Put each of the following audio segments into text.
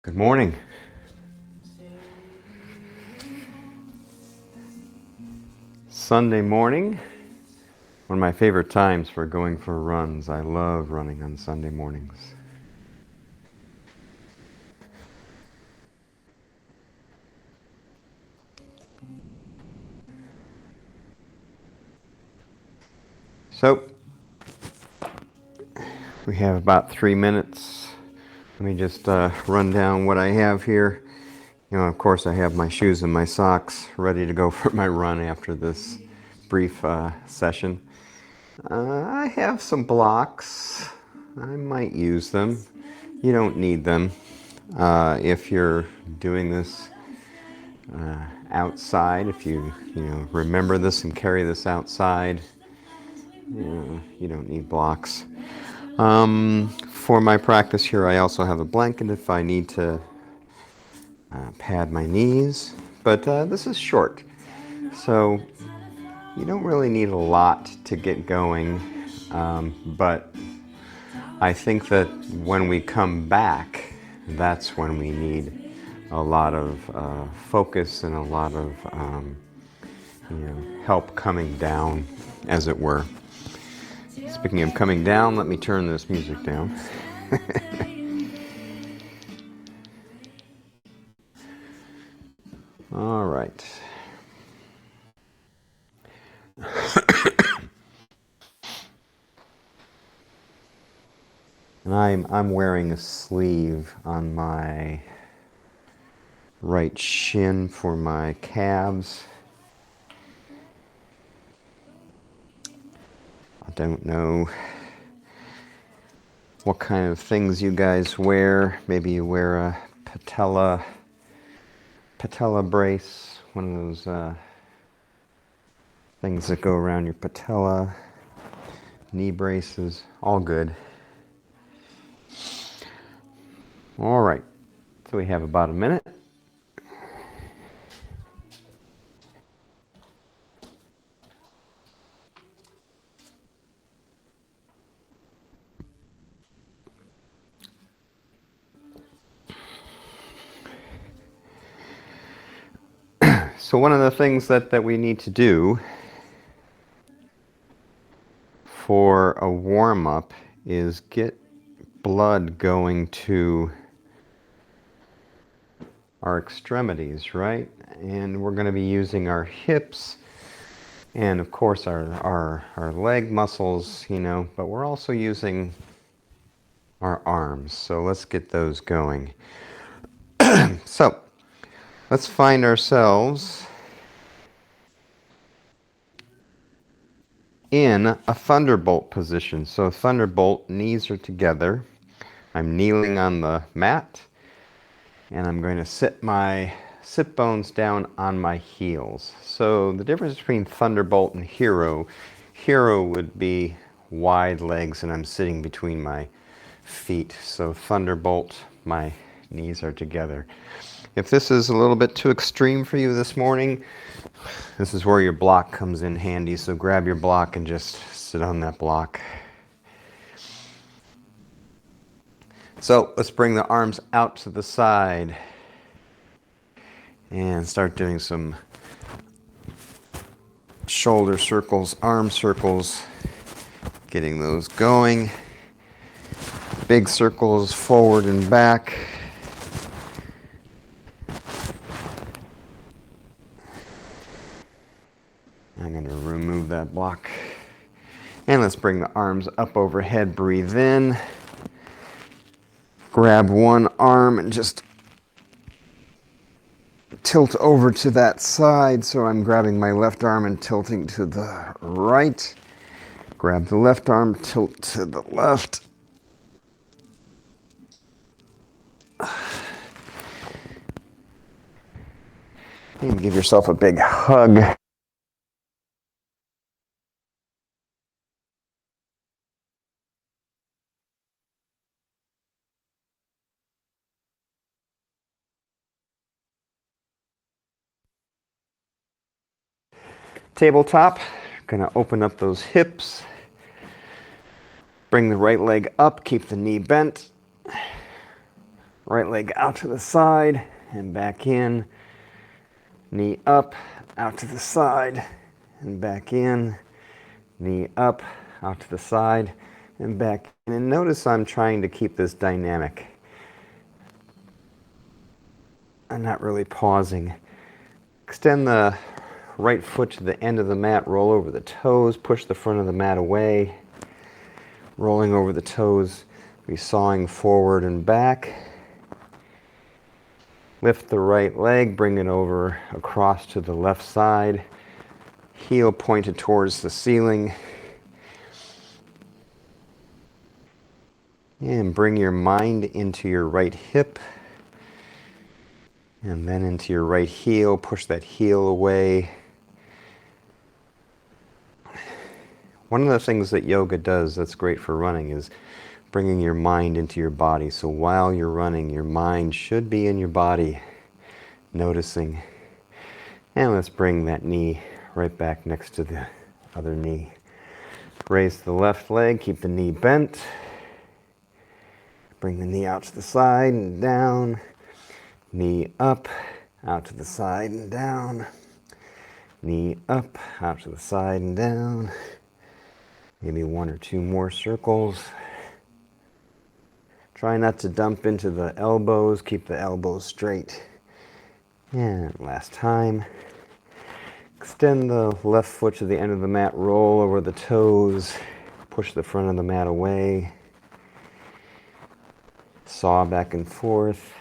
Good morning. Sunday morning, one of my favorite times for going for runs. I love running on Sunday mornings. So, we have about 3 minutes. Let me just run down what I have here. Of course, I have my shoes and my socks ready to go for my run after this brief session. I have some blocks. I might use them. You don't need them if you're doing this outside. If you remember this and carry this outside, you don't need blocks. For my practice here, I also have a blanket if I need to pad my knees, but this is short, so you don't really need a lot to get going, but I think that when we come back, that's when we need a lot of focus and a lot of help coming down, as it were. Speaking of coming down, let me turn this music down. All right. And I'm wearing a sleeve on my right shin for my calves. I don't know what kind of things you guys wear. Maybe you wear a patella brace, one of those things that go around your patella, knee braces, all good. All right, so we have about a minute. So one of the things that we need to do for a warm-up is get blood going to our extremities, right? And we're going to be using our hips and of course our leg muscles, but we're also using our arms. So let's get those going. So let's find ourselves in a thunderbolt position. So thunderbolt, knees are together. I'm kneeling on the mat, and I'm going to sit my sit bones down on my heels. So the difference between thunderbolt and hero would be wide legs, and I'm sitting between my feet. So thunderbolt, my knees are together. If this is a little bit too extreme for you this morning, this is where your block comes in handy. So grab your block and just sit on that block. So let's bring the arms out to the side and start doing some shoulder circles, arm circles, getting those going. Big circles forward and back. I'm going to remove that block. And let's bring the arms up overhead, breathe in. Grab one arm and just tilt over to that side. So I'm grabbing my left arm and tilting to the right. Grab the left arm, tilt to the left. And give yourself a big hug. Tabletop, gonna open up those hips. Bring the right leg up, keep the knee bent. Right leg out to the side and back in. Knee up, out to the side and back in. Knee up, out to the side and back in. And notice I'm trying to keep this dynamic. I'm not really pausing. Extend the right foot to the end of the mat, roll over the toes, push the front of the mat away. Rolling over the toes, be sawing forward and back. Lift the right leg, bring it over across to the left side. Heel pointed towards the ceiling. And bring your mind into your right hip. And then into your right heel. Push that heel away. One of the things that yoga does that's great for running is bringing your mind into your body. So while you're running, your mind should be in your body, noticing. And let's bring that knee right back next to the other knee. Raise the left leg, keep the knee bent. Bring the knee out to the side and down. Knee up, out to the side and down. Knee up, out to the side and down. Maybe one or two more circles. Try not to dump into the elbows. Keep the elbows straight. And last time. Extend the left foot to the end of the mat. Roll over the toes. Push the front of the mat away. Saw back and forth.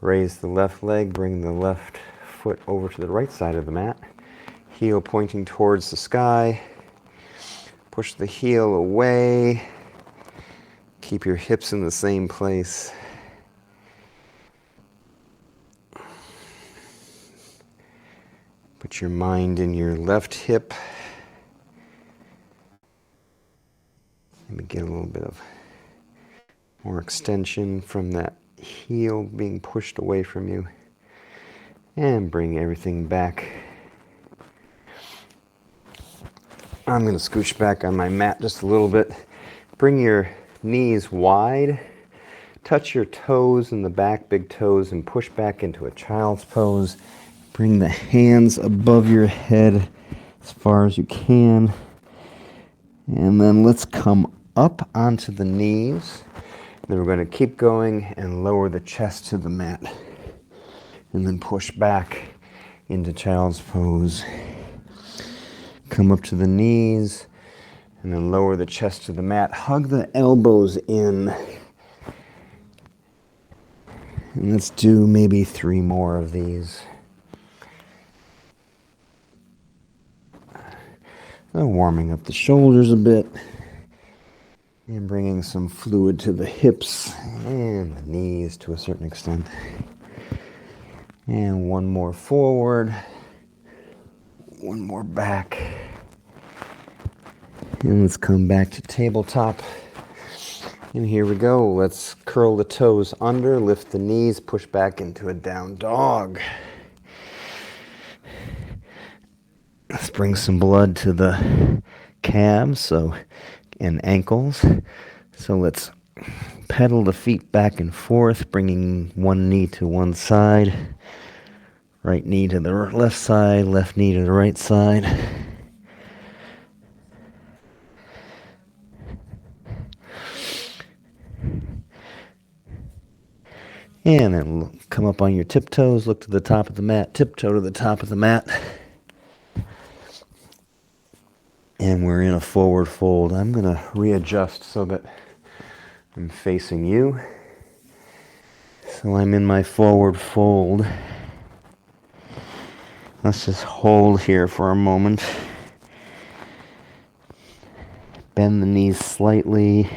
Raise the left leg. Bring the left foot over to the right side of the mat. Heel pointing towards the sky. Push the heel away. Keep your hips in the same place. Put your mind in your left hip. Maybe get a little bit of more extension from that heel being pushed away from you. And bring everything back. I'm going to scooch back on my mat just a little bit. Bring your knees wide. Touch your toes in the back, big toes, and push back into a child's pose. Bring the hands above your head as far as you can. And then let's come up onto the knees. Then we're going to keep going and lower the chest to the mat. And then push back into child's pose. Come up to the knees and then lower the chest to the mat. Hug the elbows in. And let's do maybe 3 more of these. So warming up the shoulders a bit. And bringing some fluid to the hips and the knees to a certain extent. And one more forward. One more back. And let's come back to tabletop. And here we go. Let's curl the toes under, lift the knees, push back into a down dog. Let's bring some blood to the calves and ankles. So let's pedal the feet back and forth, bringing one knee to one side. Right knee to the left side, left knee to the right side. And then come up on your tiptoes, look to the top of the mat, tiptoe to the top of the mat. And we're in a forward fold. I'm going to readjust so that I'm facing you. So I'm in my forward fold. Let's just hold here for a moment. Bend the knees slightly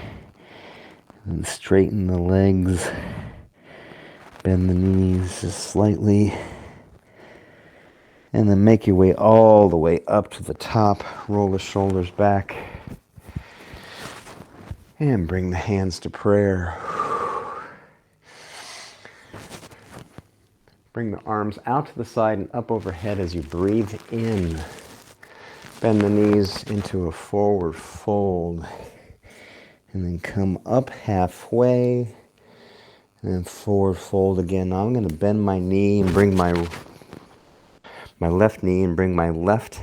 and straighten the legs. Bend the knees just slightly. And then make your way all the way up to the top. Roll the shoulders back. And bring the hands to prayer. Bring the arms out to the side and up overhead as you breathe in. Bend the knees into a forward fold. and then come up halfway, and then forward fold again. Now I'm going to bend my knee and bring my left knee and bring my left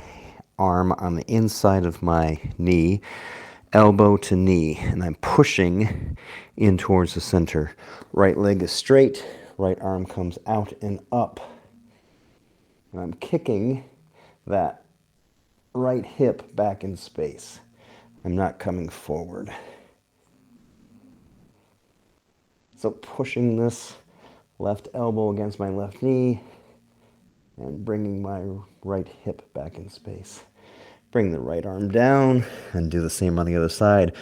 arm on the inside of my knee, elbow to knee, and I'm pushing in towards the center. Right leg is straight, right arm comes out and up. And I'm kicking that right hip back in space. I'm not coming forward. So pushing this left elbow against my left knee and bringing my right hip back in space. Bring the right arm down and do the same on the other side.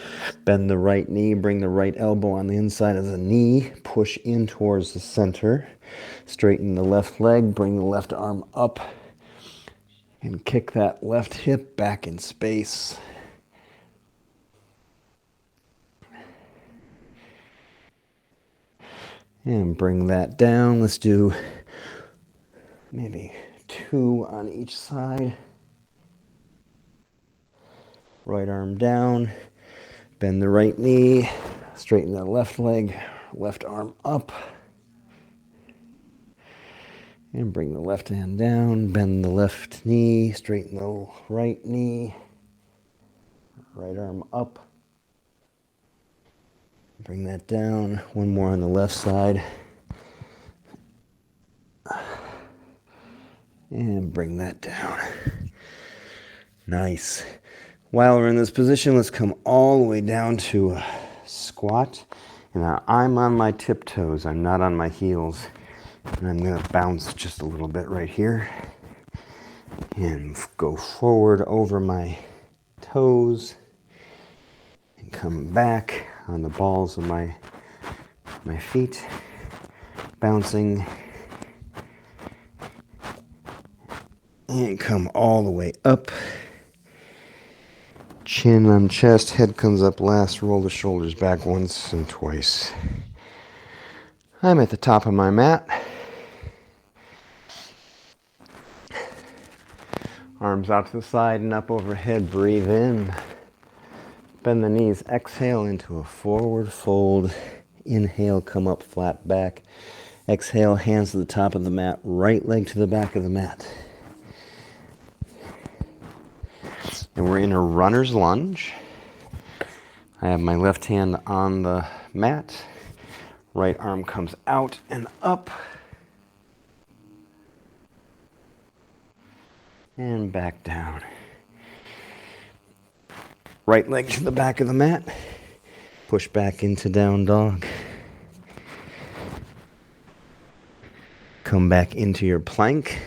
Bend the right knee, bring the right elbow on the inside of the knee, push in towards the center. Straighten the left leg, bring the left arm up, and kick that left hip back in space. And bring that down. Let's do maybe 2 on each side. Right arm down, bend the right knee, straighten the left leg, left arm up, and bring the left hand down, bend the left knee, straighten the right knee, right arm up, bring that down, one more on the left side, and bring that down. Nice. While we're in this position, let's come all the way down to a squat. And now I'm on my tiptoes. I'm not on my heels. And I'm going to bounce just a little bit right here. And go forward over my toes. And come back on the balls of my feet. Bouncing. And come all the way up. Chin on chest, head comes up last, roll the shoulders back once and twice. I'm at the top of my mat. Arms out to the side and up overhead, breathe in. Bend the knees, exhale into a forward fold. Inhale, come up flat back. Exhale, hands to the top of the mat, right leg to the back of the mat. And we're in a runner's lunge. I have my left hand on the mat. Right arm comes out and up. And back down. Right leg to the back of the mat. Push back into down dog. Come back into your plank.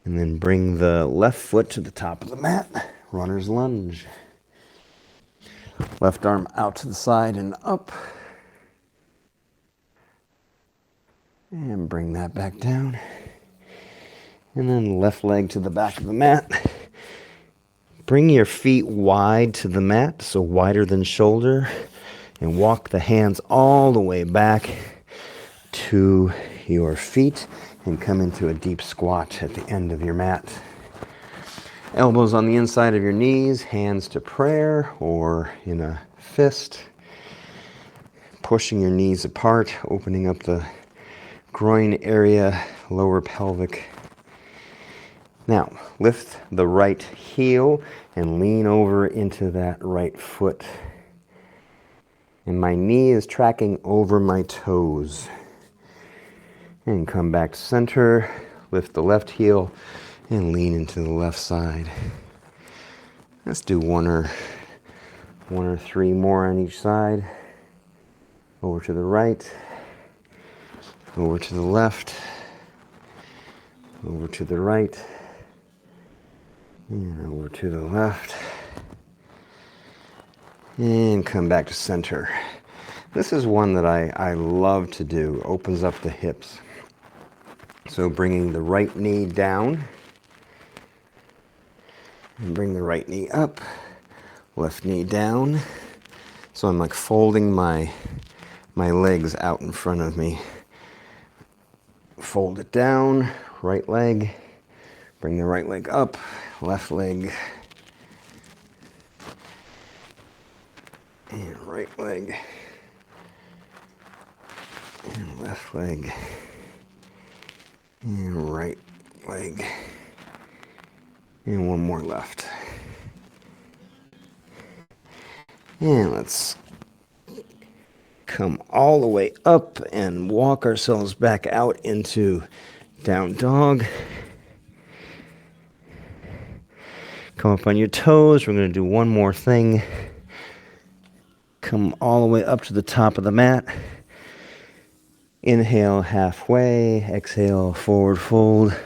And then bring the left foot to the top of the mat. Runner's lunge. Left arm out to the side and up. And bring that back down. And then left leg to the back of the mat. Bring your feet wide to the mat, so wider than shoulder. And walk the hands all the way back to your feet. And come into a deep squat at the end of your mat. Elbows on the inside of your knees, hands to prayer or in a fist. Pushing your knees apart, opening up the groin area, lower pelvic. Now, lift the right heel and lean over into that right foot. And my knee is tracking over my toes. And come back to center, lift the left heel, and lean into the left side. Let's do one or three more on each side. Over to the right, over to the left, over to the right, and over to the left. And come back to center. This is one that I love to do, opens up the hips. So bringing the right knee down, and bring the right knee up, left knee down. So I'm like folding my legs out in front of me. Fold it down, right leg, bring the right leg up, left leg. and right leg, and left leg, and right leg, and one more left. And let's come all the way up and walk ourselves back out into down dog. Come up on your toes. We're going to do one more thing. Come all the way up to the top of the mat. Inhale halfway. Exhale forward fold.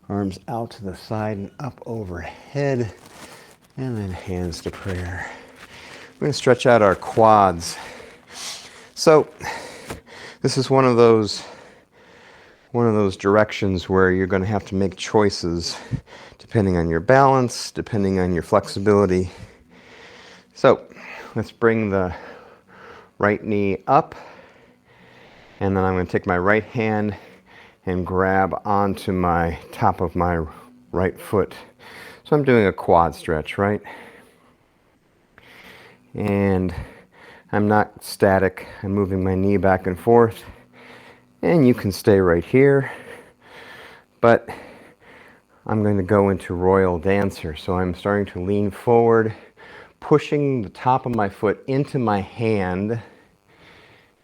Arms out to the side and up overhead. And then hands to prayer. We're going to stretch out our quads. So this is one of those directions where you're going to have to make choices depending on your balance, depending on your flexibility. So let's bring the right knee up, and then I'm going to take my right hand and grab onto my top of my right foot. So I'm doing a quad stretch, right? And I'm not static. I'm moving my knee back and forth. And you can stay right here. But I'm going to go into Royal Dancer. So I'm starting to lean forward, pushing the top of my foot into my hand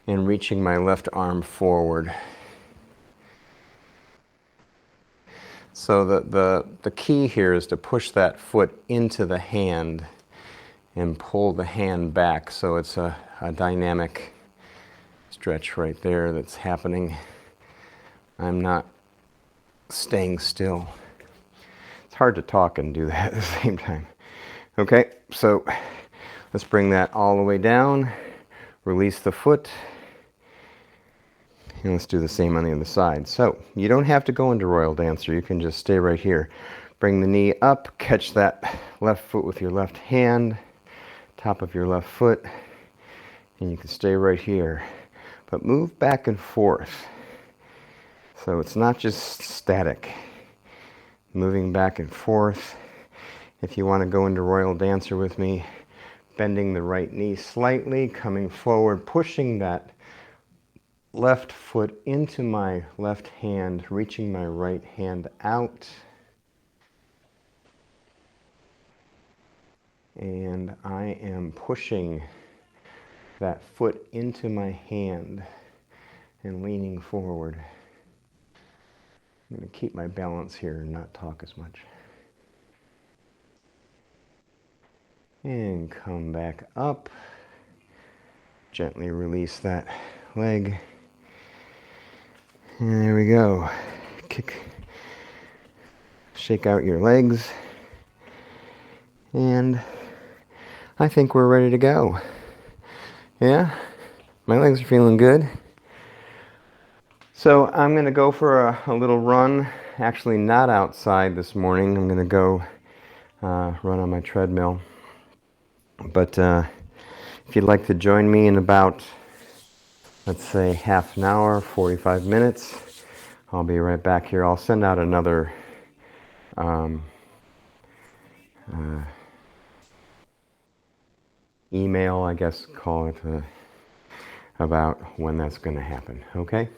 and reaching my left arm forward. So the key here is to push that foot into the hand and pull the hand back. So it's a dynamic stretch right there that's happening. I'm not staying still. It's hard to talk and do that at the same time. Okay, so let's bring that all the way down. Release the foot. And let's do the same on the other side. So you don't have to go into Royal Dancer. You can just stay right here. Bring the knee up. Catch that left foot with your left hand. Top of your left foot. And you can stay right here. But move back and forth. So it's not just static. Moving back and forth. If you want to go into Royal Dancer with me, bending the right knee slightly, coming forward, pushing that left foot into my left hand, reaching my right hand out. And I am pushing that foot into my hand and leaning forward. I'm going to keep my balance here and not talk as much. And come back up. Gently release that leg. And there we go. Shake out your legs. And I think we're ready to go. Yeah? My legs are feeling good. So I'm going to go for a little run. Actually not outside this morning. I'm going to go run on my treadmill. But if you'd like to join me in about, let's say, half an hour, 45 minutes, I'll be right back here. I'll send out another email, I guess, call it, about when that's going to happen. Okay?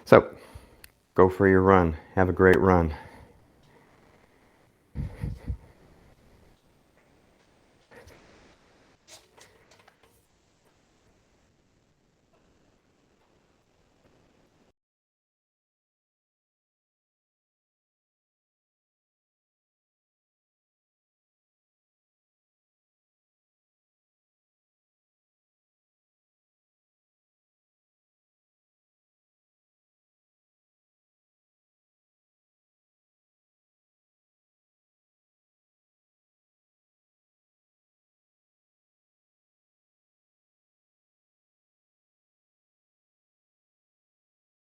So, go for your run. Have a great run.